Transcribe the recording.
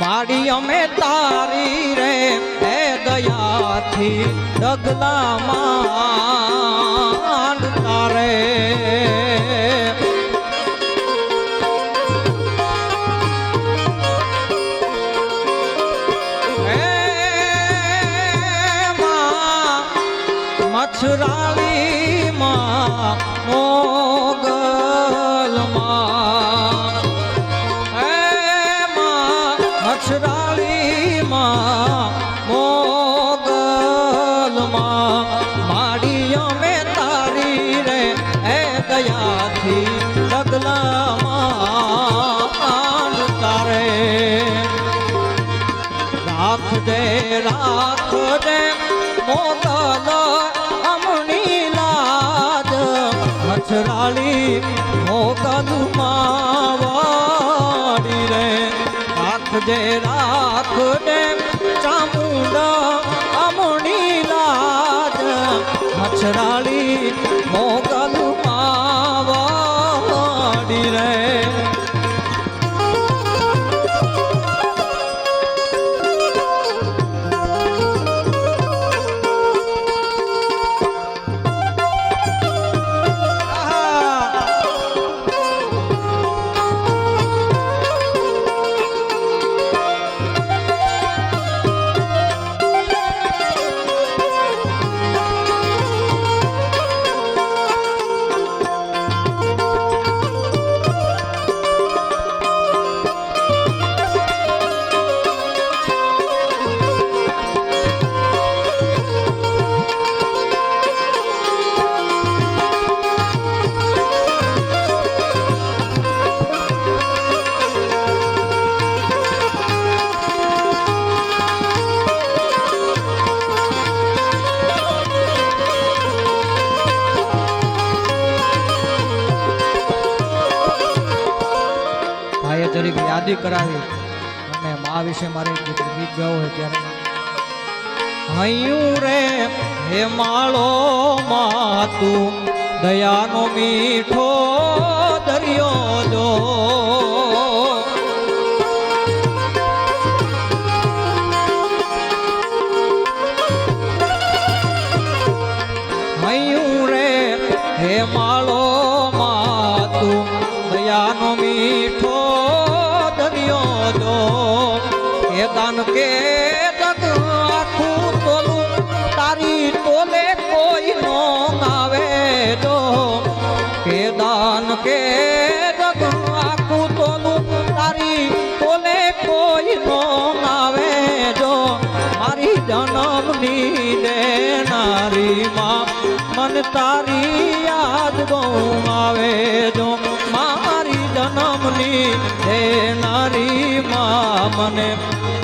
માડી અમે તારી રે હે દયાથી ડગલા માંડતા રે મછરાળી માં મોગલ માં મછરાળી માં મોગલ માં માડી અમે તારી રે હે દયાથી ડગલા માંડતા રે રાખજે રાખજે મોગલ અમની લાજ મછરાળી મોગલ માવાડી રે રાખજે રાખજે ચામુંડા અમની લાજ મછરાળી મોગલ માવાડી રે જરીક યાદી કરાવી અને મા વિશે મારે ગીત ગાવું હોય ત્યારે હૈયું રે હે માળો માતું દયાનો મીઠો દરિયો જો હૈયું રે હે માળો માતું દયાનો મીઠો એ દાન કે જગ આખું તોલું તારી તોલે કોઈ નો આવે જો કે દાન કે જગ આખું તોલું તારી તોલે કોઈ નો આવે જો મારી જન્મની દેનારી માં મન તારી યાદ બહુ આવે જો મારી જન્મની દેનારી માં મને